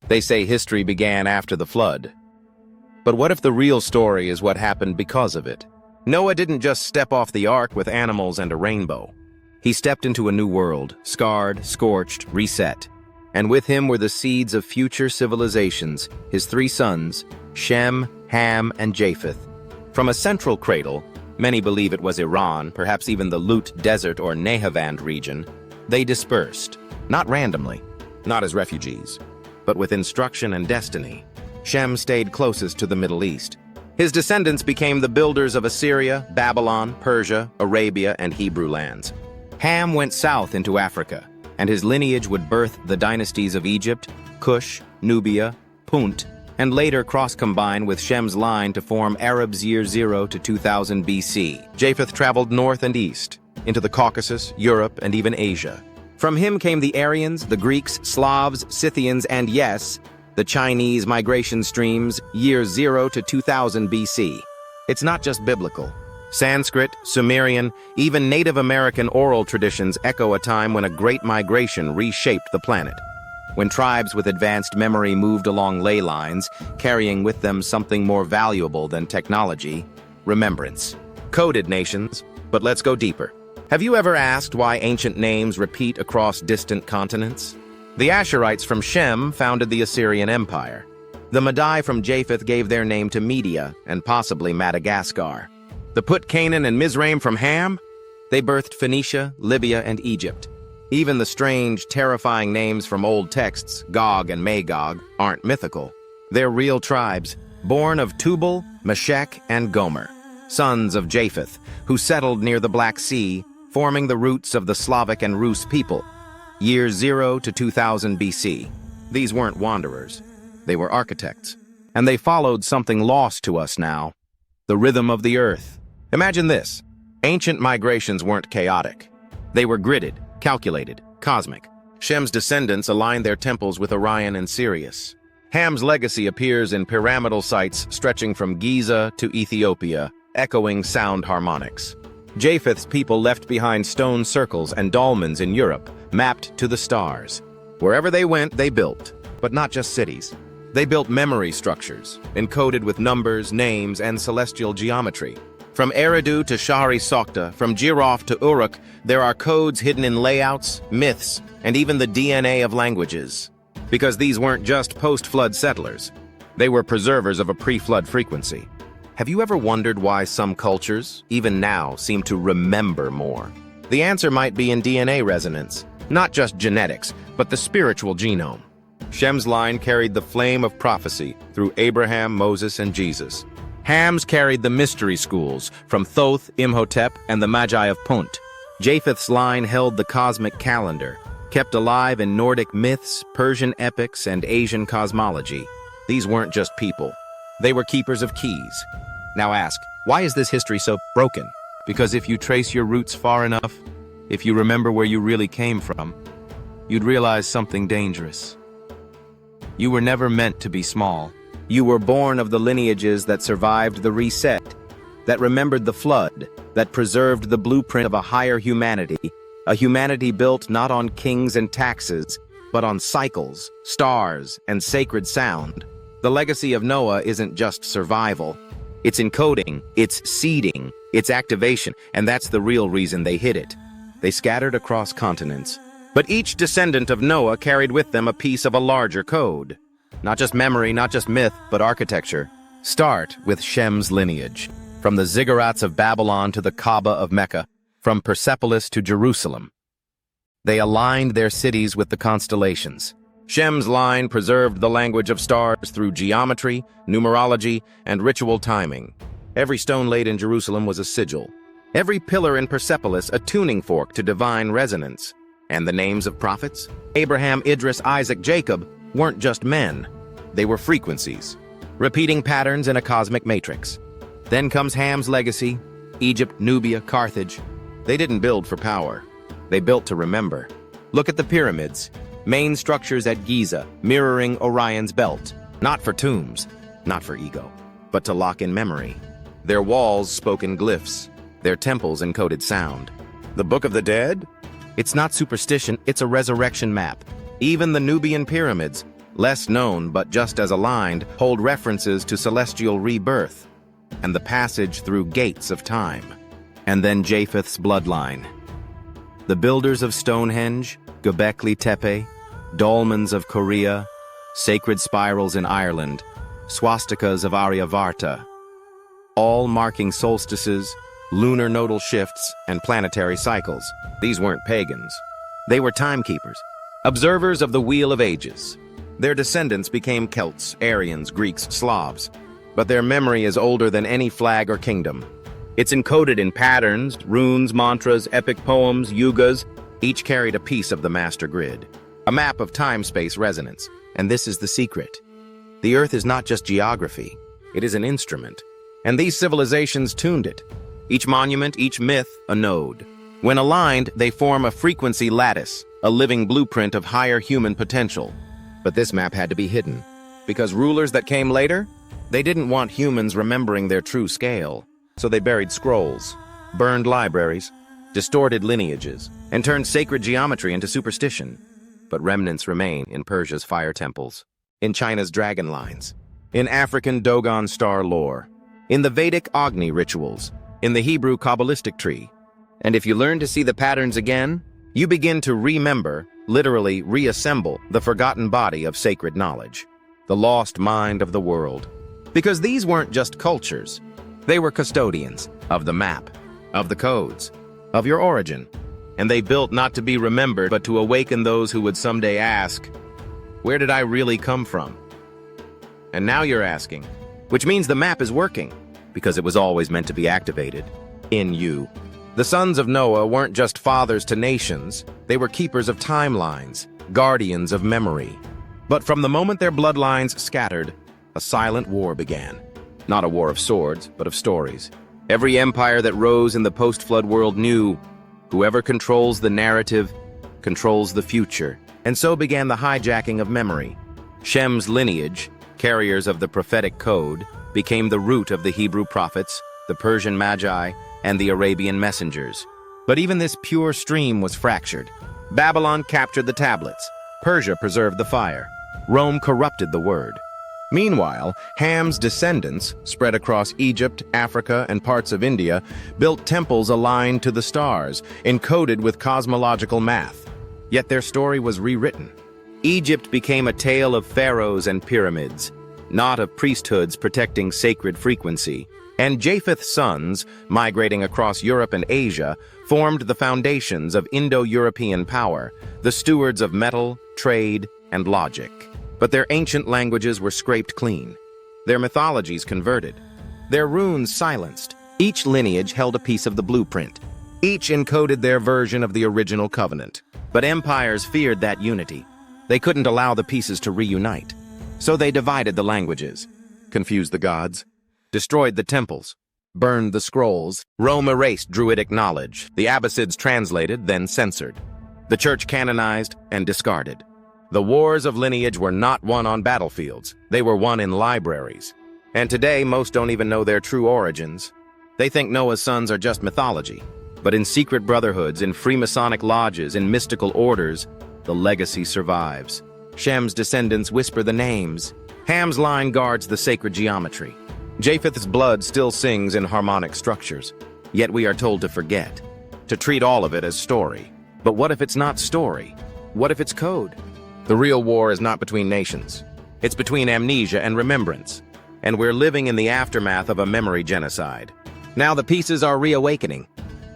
They say history began after the flood. But what if the real story is what happened because of it? Noah didn't just step off the ark with animals and a rainbow. He stepped into a new world, scarred, scorched, reset. And with him were the seeds of future civilizations, his three sons, Shem, Ham, and Japheth. From a central cradle, many believe it was Iran, perhaps even the Lut Desert or Nehavand region, they dispersed, not randomly, not as refugees, but with instruction and destiny. Shem stayed closest to the Middle East. His descendants became the builders of Assyria, Babylon, Persia, Arabia, and Hebrew lands. Ham went south into Africa, and his lineage would birth the dynasties of Egypt, Cush, Nubia, Punt, and later cross-combine with Shem's line to form Arab's year 0 to 2000 BC. Japheth traveled north and east, into the Caucasus, Europe, and even Asia. From him came the Aryans, the Greeks, Slavs, Scythians, and yes, the Chinese migration streams, year 0 to 2000 BC. It's not just biblical. Sanskrit, Sumerian, even Native American oral traditions echo a time when a great migration reshaped the planet. When tribes with advanced memory moved along ley lines, carrying with them something more valuable than technology, remembrance. Coded nations, but let's go deeper. Have you ever asked why ancient names repeat across distant continents? The Asherites from Shem founded the Assyrian Empire. The Madai from Japheth gave their name to Media and possibly Madagascar. The Put Canaan and Mizraim from Ham? They birthed Phoenicia, Libya, and Egypt. Even the strange, terrifying names from old texts, Gog and Magog, aren't mythical. They're real tribes, born of Tubal, Meshech, and Gomer, sons of Japheth, who settled near the Black Sea, forming the roots of the Slavic and Rus people. Year 0 to 2000 BC. These weren't wanderers. They were architects. And they followed something lost to us now, the rhythm of the earth. Imagine this. Ancient migrations weren't chaotic. They were gridded, calculated, cosmic. Shem's descendants aligned their temples with Orion and Sirius. Ham's legacy appears in pyramidal sites stretching from Giza to Ethiopia, echoing sound harmonics. Japheth's people left behind stone circles and dolmens in Europe, mapped to the stars. Wherever they went, they built, but not just cities. They built memory structures, encoded with numbers, names, and celestial geometry. From Eridu to Shahri Sokhta, from Jiraf to Uruk, there are codes hidden in layouts, myths, and even the DNA of languages. Because these weren't just post-flood settlers. They were preservers of a pre-flood frequency. Have you ever wondered why some cultures, even now, seem to remember more? The answer might be in DNA resonance, not just genetics, but the spiritual genome. Shem's line carried the flame of prophecy through Abraham, Moses, and Jesus. Ham's carried the mystery schools from Thoth, Imhotep, and the Magi of Punt. Japheth's line held the cosmic calendar, kept alive in Nordic myths, Persian epics, and Asian cosmology. These weren't just people. They were keepers of keys. Now ask, why is this history so broken? Because if you trace your roots far enough, if you remember where you really came from, you'd realize something dangerous. You were never meant to be small. You were born of the lineages that survived the reset, that remembered the flood, that preserved the blueprint of a higher humanity, a humanity built not on kings and taxes, but on cycles, stars, and sacred sound. The legacy of Noah isn't just survival. It's encoding, it's seeding, it's activation, and that's the real reason they hid it. They scattered across continents. But each descendant of Noah carried with them a piece of a larger code. Not just memory, not just myth, but architecture. Start with Shem's lineage. From the ziggurats of Babylon to the Kaaba of Mecca, from Persepolis to Jerusalem. They aligned their cities with the constellations. Shem's line preserved the language of stars through geometry, numerology, and ritual timing. Every stone laid in Jerusalem was a sigil. Every pillar in Persepolis a tuning fork to divine resonance. And the names of prophets? Abraham, Idris, Isaac, Jacob weren't just men. They were frequencies, repeating patterns in a cosmic matrix. Then comes Ham's legacy, Egypt, Nubia, Carthage. They didn't build for power. They built to remember. Look at the pyramids, main structures at Giza, mirroring Orion's belt. Not for tombs, not for ego, but to lock in memory. Their walls spoke in glyphs, their temples encoded sound. The Book of the Dead? It's not superstition, it's a resurrection map. Even the Nubian pyramids, less known but just as aligned, hold references to celestial rebirth and the passage through gates of time. And then Japheth's bloodline. The builders of Stonehenge, Göbekli Tepe, dolmens of Korea, sacred spirals in Ireland, swastikas of Aryavarta, all marking solstices, lunar nodal shifts, and planetary cycles. These weren't pagans. They were timekeepers, observers of the Wheel of Ages. Their descendants became Celts, Aryans, Greeks, Slavs, but their memory is older than any flag or kingdom. It's encoded in patterns, runes, mantras, epic poems, yugas. Each carried a piece of the master grid, a map of time-space resonance. And this is the secret. The Earth is not just geography, it is an instrument. And these civilizations tuned it. Each monument, each myth, a node. When aligned, they form a frequency lattice, a living blueprint of higher human potential. But this map had to be hidden, because rulers that came later, they didn't want humans remembering their true scale. So they buried scrolls, burned libraries, distorted lineages, and turned sacred geometry into superstition. But remnants remain in Persia's fire temples, in China's dragon lines, in African Dogon star lore, in the Vedic Agni rituals, in the Hebrew Kabbalistic tree. And if you learn to see the patterns again, you begin to remember, literally reassemble, the forgotten body of sacred knowledge, the lost mind of the world. Because these weren't just cultures, they were custodians of the map, of the codes, of your origin. And they built not to be remembered, but to awaken those who would someday ask, where did I really come from? And now you're asking, which means the map is working, because it was always meant to be activated in you. The sons of Noah weren't just fathers to nations, they were keepers of timelines, guardians of memory. But from the moment their bloodlines scattered, a silent war began. Not a war of swords, but of stories. Every empire that rose in the post-flood world knew whoever controls the narrative controls the future. And so began the hijacking of memory. Shem's lineage, carriers of the prophetic code, became the root of the Hebrew prophets, the Persian magi, and the Arabian messengers. But even this pure stream was fractured. Babylon captured the tablets. Persia preserved the fire. Rome corrupted the word. Meanwhile, Ham's descendants, spread across Egypt, Africa, and parts of India, built temples aligned to the stars, encoded with cosmological math. Yet their story was rewritten. Egypt became a tale of pharaohs and pyramids, not of priesthoods protecting sacred frequency. And Japheth's sons, migrating across Europe and Asia, formed the foundations of Indo-European power, the stewards of metal, trade, and logic. But their ancient languages were scraped clean, their mythologies converted, their runes silenced. Each lineage held a piece of the blueprint. Each encoded their version of the original covenant. But empires feared that unity. They couldn't allow the pieces to reunite. So they divided the languages, confused the gods, destroyed the temples, burned the scrolls. Rome erased Druidic knowledge. The Abbasids translated, then censored. The church canonized and discarded. The wars of lineage were not won on battlefields. They were won in libraries. And today, most don't even know their true origins. They think Noah's sons are just mythology. But in secret brotherhoods, in Freemasonic lodges, in mystical orders, the legacy survives. Shem's descendants whisper the names. Ham's line guards the sacred geometry. Japheth's blood still sings in harmonic structures. Yet we are told to forget, to treat all of it as story. But what if it's not story? What if it's code? The real war is not between nations. It's between amnesia and remembrance. And we're living in the aftermath of a memory genocide. Now the pieces are reawakening.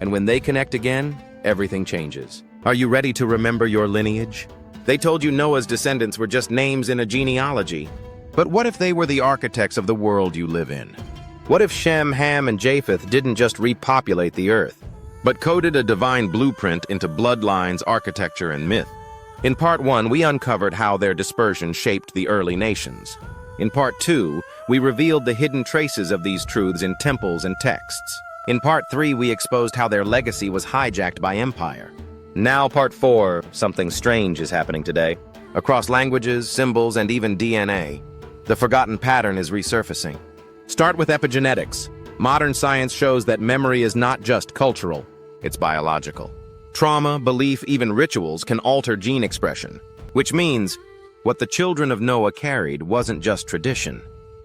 And when they connect again, everything changes. Are you ready to remember your lineage? They told you Noah's descendants were just names in a genealogy. But what if they were the architects of the world you live in? What if Shem, Ham, and Japheth didn't just repopulate the earth, but coded a divine blueprint into bloodlines, architecture, and myth? In Part 1, we uncovered how their dispersion shaped the early nations. In Part 2, we revealed the hidden traces of these truths in temples and texts. In Part 3, we exposed how their legacy was hijacked by empire. Now, Part 4, something strange is happening today. Across languages, symbols, and even DNA, the forgotten pattern is resurfacing. Start with epigenetics. Modern science shows that memory is not just cultural, it's biological. Trauma, belief, even rituals can alter gene expression, which means What the children of Noah carried wasn't just tradition.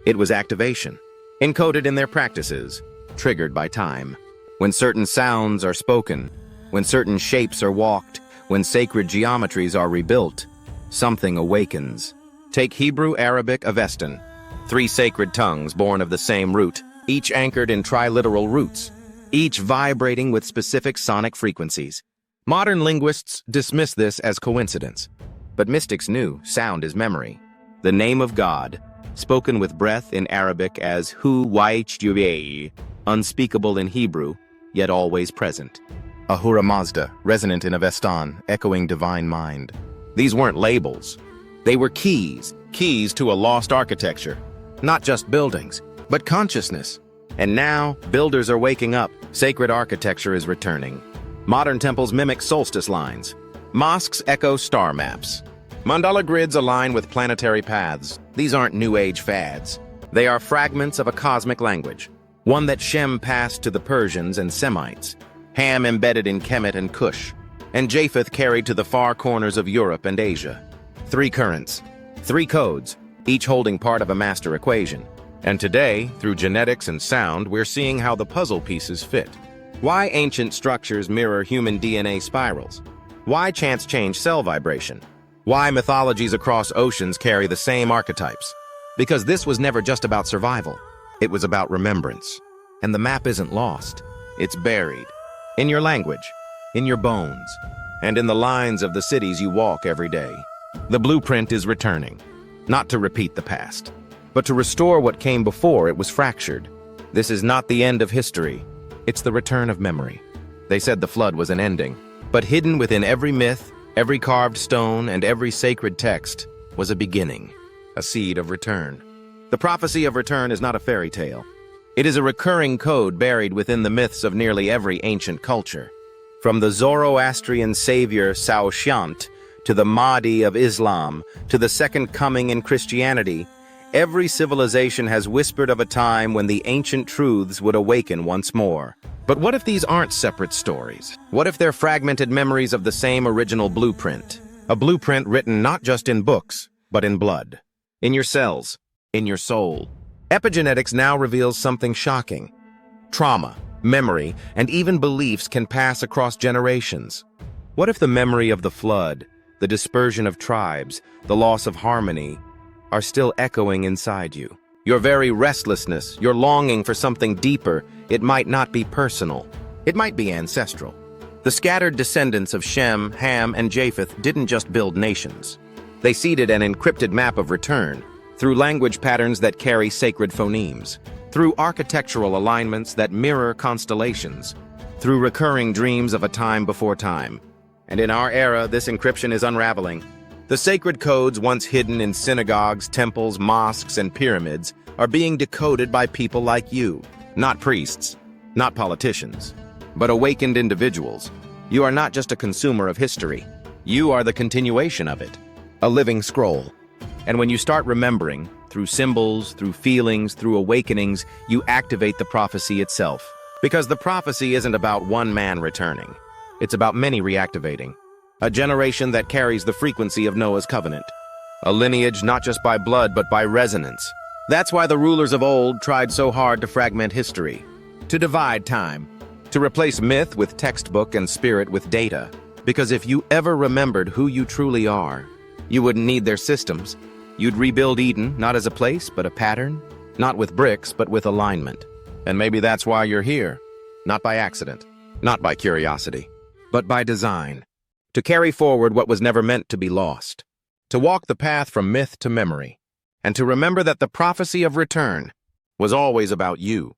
It was activation, encoded in their practices, triggered by time. When certain sounds are spoken, when certain shapes are walked, when sacred geometries are rebuilt, something awakens. Take Hebrew, Arabic, Avestan, 3 sacred tongues born of the same root, each anchored in triliteral roots, each vibrating with specific sonic frequencies. Modern linguists dismiss this as coincidence, but mystics knew sound is memory. The name of God, spoken with breath in Arabic as Hu Waichjuve, unspeakable in Hebrew, yet always present. Ahura Mazda, resonant in Avestan, echoing divine mind. These weren't labels. They were keys to a lost architecture. Not just buildings, but consciousness. And now, builders are waking up. Sacred architecture is returning. Modern temples mimic solstice lines. Mosques echo star maps. Mandala grids align with planetary paths. These aren't New Age fads. They are fragments of a cosmic language, one that Shem passed to the Persians and Semites, Ham embedded in Kemet and Cush, and Japheth carried to the far corners of Europe and Asia. 3 currents, 3 codes, each holding part of a master equation. And today, through genetics and sound, we're seeing how the puzzle pieces fit. Why ancient structures mirror human DNA spirals? Why chants change cell vibration? Why mythologies across oceans carry the same archetypes? Because this was never just about survival. It was about remembrance. And the map isn't lost. It's buried. In your language, in your bones, and in the lines of the cities you walk every day. The blueprint is returning. Not to repeat the past, but to restore what came before it was fractured. This is not the end of history. It's the return of memory. They said the flood was an ending, but hidden within every myth, every carved stone, and every sacred text was a beginning, a seed of return. The prophecy of return is not a fairy tale. It is a recurring code buried within the myths of nearly every ancient culture. From the Zoroastrian savior Saoshyant to the Mahdi of Islam to the Second Coming in Christianity, every civilization has whispered of a time when the ancient truths would awaken once more. But what if these aren't separate stories? What if they're fragmented memories of the same original blueprint? A blueprint written not just in books, but in blood. In your cells. In your soul. Epigenetics now reveals something shocking. Trauma, memory, and even beliefs can pass across generations. What if the memory of the flood, the dispersion of tribes, the loss of harmony, are still echoing inside you? Your very restlessness, your longing for something deeper, it might not be personal. It might be ancestral. The scattered descendants of Shem, Ham, and Japheth didn't just build nations. They seeded an encrypted map of return through language patterns that carry sacred phonemes, through architectural alignments that mirror constellations, through recurring dreams of a time before time. And in our era, this encryption is unraveling. The sacred codes once hidden in synagogues, temples, mosques, and pyramids are being decoded by people like you. Not priests, not politicians, but awakened individuals. You are not just a consumer of history. You are the continuation of it, a living scroll. And when you start remembering, through symbols, through feelings, through awakenings, you activate the prophecy itself. Because the prophecy isn't about one man returning. It's about many reactivating. A generation that carries the frequency of Noah's covenant. A lineage not just by blood, but by resonance. That's why the rulers of old tried so hard to fragment history, to divide time, to replace myth with textbook and spirit with data. Because if you ever remembered who you truly are, you wouldn't need their systems. You'd rebuild Eden, not as a place, but a pattern. Not with bricks, but with alignment. And maybe that's why you're here. Not by accident, not by curiosity, but by design. To carry forward what was never meant to be lost. To walk the path from myth to memory. And to remember that the prophecy of return was always about you.